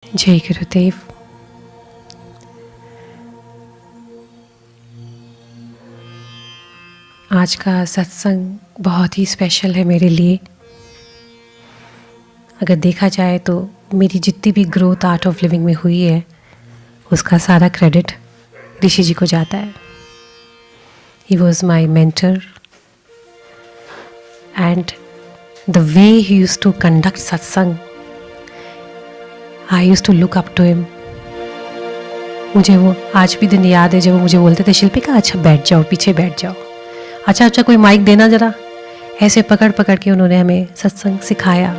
जय गुरुदेव। आज का सत्संग बहुत ही स्पेशल है मेरे लिए। अगर देखा जाए तो मेरी जितनी भी ग्रोथ आर्ट ऑफ लिविंग में हुई है उसका सारा क्रेडिट ऋषि जी को जाता है। He was my mentor and the way he used to conduct satsang, I used to look up to him. मुझे वो आज भी दिन याद है जब वो मुझे बोलते थे, शिल्पिका अच्छा बैठ जाओ, पीछे बैठ जाओ, अच्छा कोई माइक देना जरा। ऐसे पकड़ पकड़ के उन्होंने हमें सत्संग सिखाया।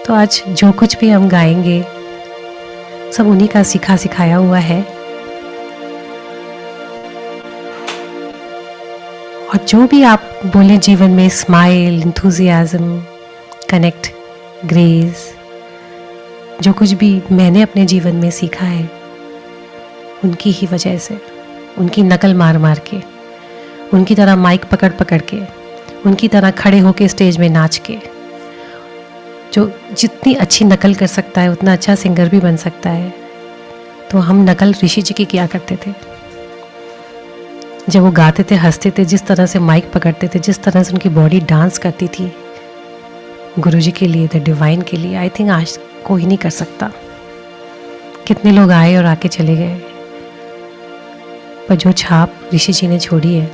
तो आज जो कुछ भी हम गाएंगे सब उन्हीं का सिखाया हुआ है। और जो भी आप बोले जीवन में, स्माइल, इंथुजियाज्म, कनेक्ट, ग्रेस, जो कुछ भी मैंने अपने जीवन में सीखा है उनकी ही वजह से, उनकी नकल मार मार के, उनकी तरह माइक पकड़ पकड़ के, उनकी तरह खड़े होके स्टेज में नाच के। जो जितनी अच्छी नकल कर सकता है उतना अच्छा सिंगर भी बन सकता है। तो हम नकल ऋषि जी की किया करते थे। जब वो गाते थे, हंसते थे, जिस तरह से माइक पकड़ते थे, जिस तरह से उनकी बॉडी डांस करती थी गुरु जी के लिए, द डिवाइन के लिए, आई थिंक आज कोई नहीं कर सकता। कितने लोग आए और आके चले गए, पर जो छाप ऋषि जी ने छोड़ी है,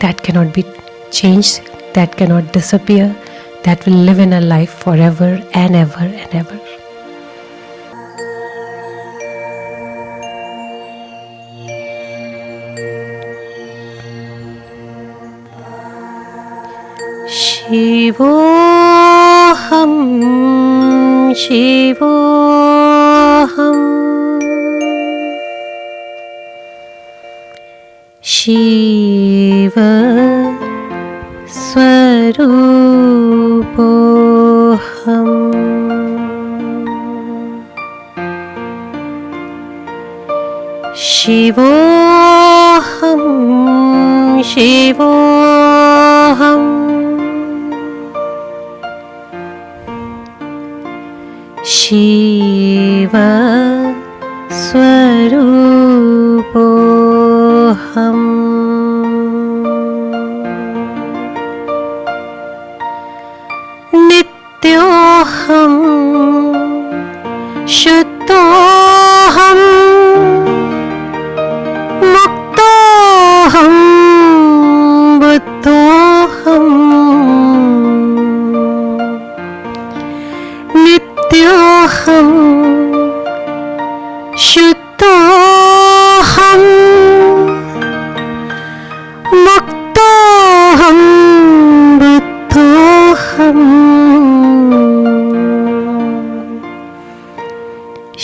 that cannot be changed, that cannot disappear, that will live in our life forever and ever and ever. शिवोऽहं शिवोऽहं शिव स्वरूपोऽहं शिवोऽहं शिवोऽहं शिव स्वरूपोऽहं नित्योऽहं शुद्धोऽहं मुक्तोऽहं बुद्धोऽहं नित्योऽहं शुद्धोऽहं मुक्तोऽहं बुद्धोऽहं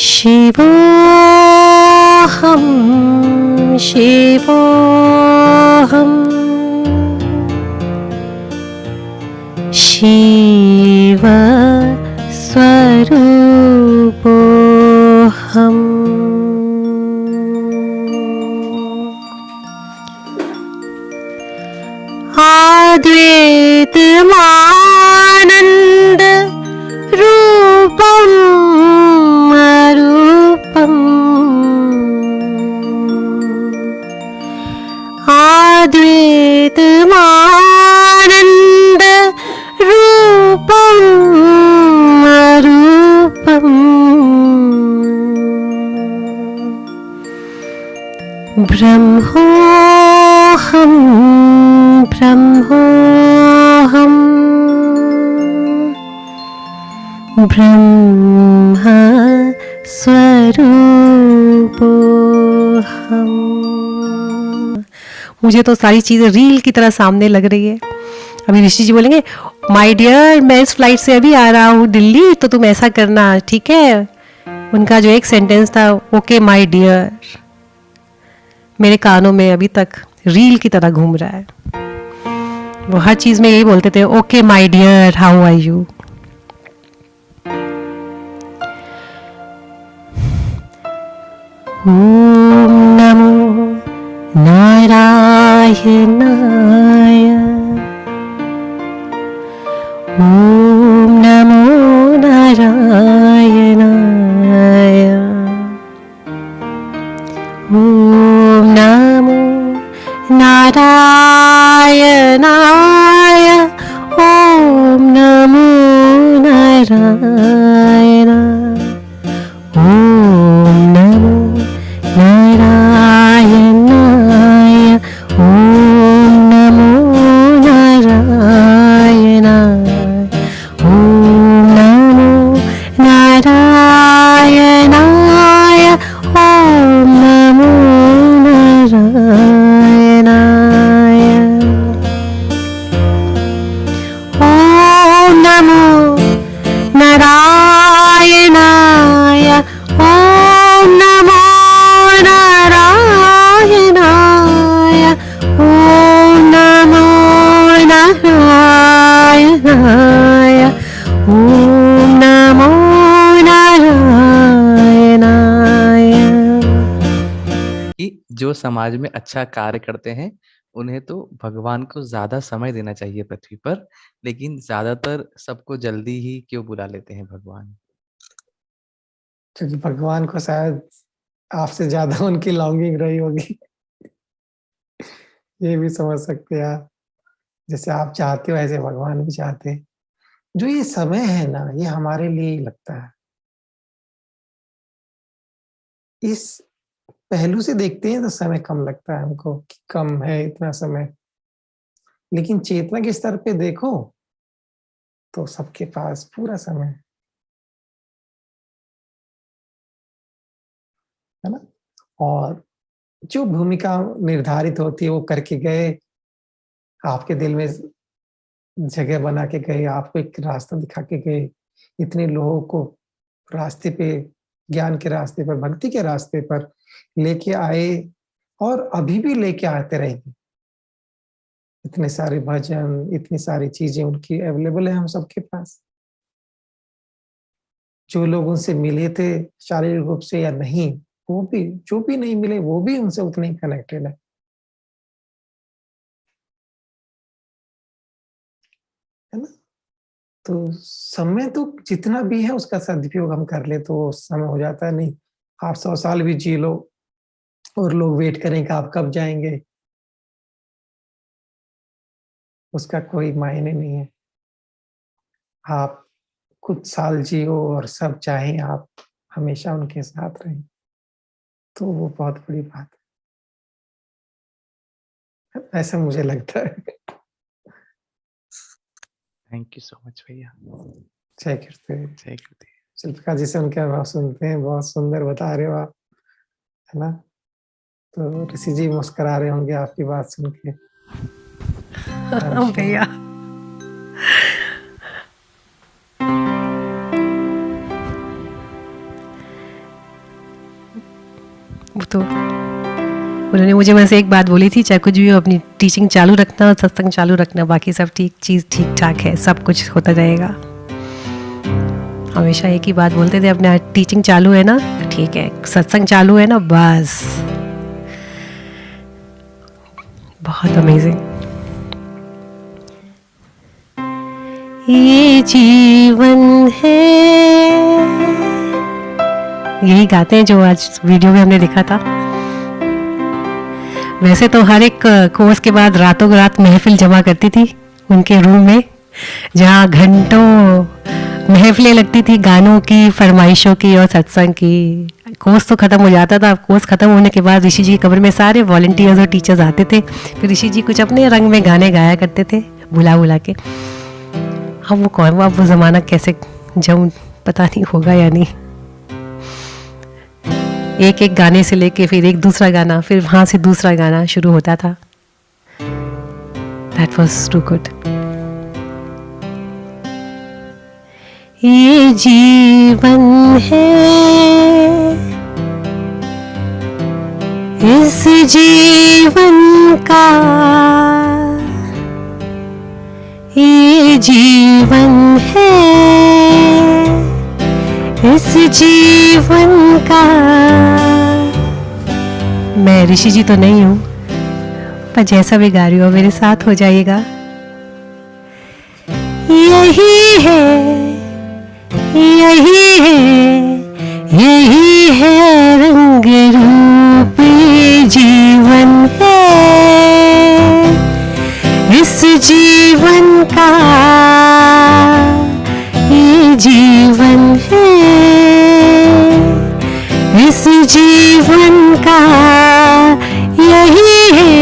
शिवोऽहं शिवोऽहं शिव स्वरूपोऽहं। अद्वैतमानन्द रूपम् अरूपम् अद्वैतमानन्द रूपम् अरूपम् ब्रह्मोऽहं ब्रह्मोऽहं ब्रह्म स्वरूपोऽहं। मुझे तो सारी चीज़ें रील की तरह सामने लग रही है। अभी ऋषि जी बोलेंगे, माय डियर मैं इस फ्लाइट से अभी आ रहा हूँ दिल्ली, तो तुम ऐसा करना, ठीक है। उनका जो एक सेंटेंस था, ओके माय डियर, मेरे कानों में अभी तक रील की तरह घूम रहा है। वो हर चीज़ में यही बोलते थे, okay my dear how are you. ओम नमो नारायणाय ॐ नमो नारायणाय। ॐ नमो नारायणाय। ॐ नमो नारायणाय। ॐ नमो नारायणाय। ॐ नमो नारायणाय। ॐ नमो नारायणाय। ॐ नमो नारायणाय। ॐ नमो नारायणाय। ॐ नमो नारायणाय। ॐ नमो नारायणाय। ॐ नमो नारायणाय। कि जो समाज में अच्छा कार्य करते हैं उन्हें तो भगवान को ज़्यादा समय देना चाहिए पृथ्वी पर, लेकिन ज़्यादातर सबको जल्दी ही क्यों बुला लेते हैं भगवान? क्योंकि भगवान को शायद आपसे ज़्यादा उनकी लॉन्गिंग रही होगी। ये भी समझ सकते हैं आप। जैसे आप चाहते हो ऐसे भगवान भी चाहते हैं। जो ये समय है ना, ये हमारे लिए ही लगता है। इस पहलू से देखते हैं तो समय कम लगता है हमको कि कम है इतना समय। लेकिन चेतना के स्तर पे देखो तो सबके पास पूरा समय है ना? और जो भूमिका निर्धारित होती है वो करके गए, आपके दिल में जगह बना के गए, आपको एक रास्ता दिखा के गए, इतने लोगों को रास्ते पे, ज्ञान के रास्ते पर, भक्ति के रास्ते पर लेके आए और अभी भी लेके आते रहेंगे। इतने सारे भजन, इतनी सारी चीजें उनकी अवेलेबल है हम सबके पास। जो लोग उनसे मिले थे शारीरिक रूप से या नहीं, वो भी, जो भी नहीं मिले वो भी उनसे उतने ही कनेक्टेड है ना? तो समय तो जितना भी है उसका सदुपयोग हम कर ले तो समय हो जाता है। नहीं, आप 100 साल भी जी लो और लोग वेट करें कि आप कब जाएंगे, उसका कोई मायने नहीं है। आप कुछ साल जियो और सब चाहें आप हमेशा उनके साथ रहें, तो वो बहुत बड़ी बात है। ऐसा मुझे लगता है। थैंक यू सो मच भैया। जय कीर्ति। जय गुरुदेव। शिल्पा जी से उनके अनुभव सुनते हैं, बहुत सुंदर बता रहे हो आप, है ना? तो ऋषि जी मुस्कुरा रहे होंगे आपकी बात सुन के। भैया वो तो उन्होंने मुझे वैसे एक बात बोली थी, चाहे कुछ भी हो अपनी टीचिंग चालू रखना और सत्संग चालू रखना, बाकी सब चीज़ ठीक ठाक है, सब कुछ होता रहेगा। हमेशा एक ही बात बोलते थे, अपना टीचिंग चालू है ना ठीक है, सत्संग चालू है ना बस। बहुत अमेजिंग। ये जीवन है, यही गाते हैं जो आज वीडियो में हमने देखा था। वैसे तो हर एक कोर्स के बाद रातों रात महफिल जमा करती थी उनके रूम में, जहाँ घंटों महफिलें लगती थी, गानों की, फरमाइशों की और सत्संग की। कोर्स तो ख़त्म हो जाता था, कोर्स ख़त्म होने के बाद ऋषि जी के कमरे में सारे वॉलंटियर्स और टीचर्स आते थे, फिर ऋषि जी कुछ अपने रंग में गाने गाया करते थे बुला बुला के। अब वो कौन, अब वो ज़माना कैसे जाऊँ पता नहीं होगा या नहीं। एक एक गाने से लेके फिर एक दूसरा गाना, फिर वहाँ से दूसरा गाना शुरू होता था। That was too good. ये जीवन है, इस जीवन का, ये जीवन है, इस जीवन का। मैं ऋषि जी तो नहीं हूँ, पर जैसा भी गा रही हो मेरे साथ हो जाइएगा। यही है, यही है, यही है रंग रूप ये जीवन है, इस जीवन का ये जीवन है, इस जीवन का यही है,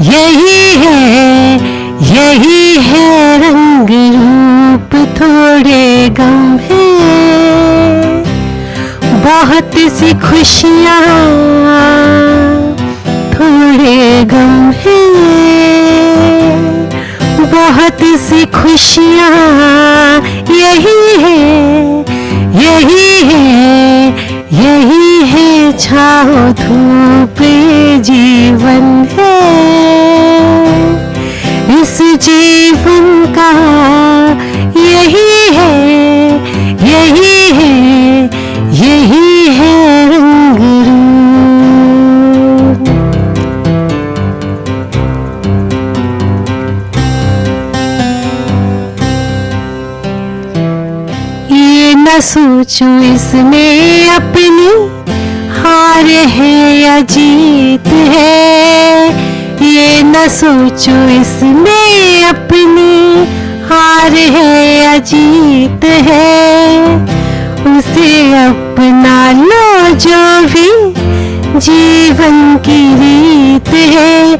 यही है, यही है रंग रूप। थोड़े गम है, बहुत सी खुशियाँ, थोड़े गम है, बहुत सी खुशियाँ, यही है, यही है, यही है छाँव धूप ये जीवन है, इस जीवन का यही है, यही है, यही है रंग रूप। ये न सोचो इसमें अपनी हार है या जीत है, ये न सोचो इसमें अपनी हार है या जीत है, उसे अपना लो जो भी जीवन की रीत है,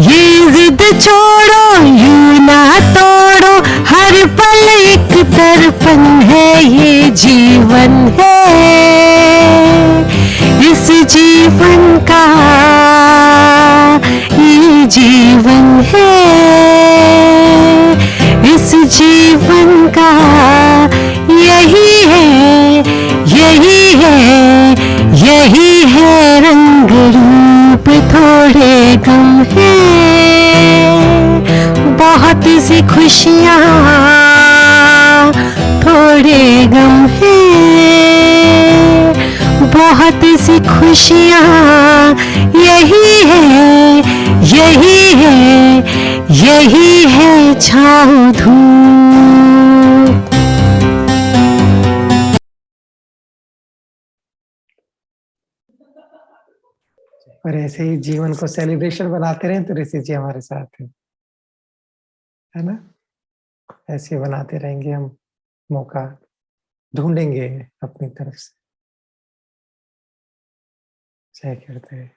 ये जिद छोड़ो यूं ना तोड़ो, हर पल एक दर्पण है ये जीवन है, इस जीवन का ये जीवन है, इस जीवन का यही है, यही है, यही है रंग रूप। थोड़े गम है, बहुत सी खुशियाँ, थोड़े गम है, बहुत सी खुशियाँ, यही है, यही है, यही है छाँव धूप। और ऐसे ही जीवन को सेलिब्रेशन बनाते रहें तो ऋषि जी हमारे साथ है ना? ऐसे बनाते रहेंगे हम, मौका ढूंढेंगे अपनी तरफ से। जय करते हैं।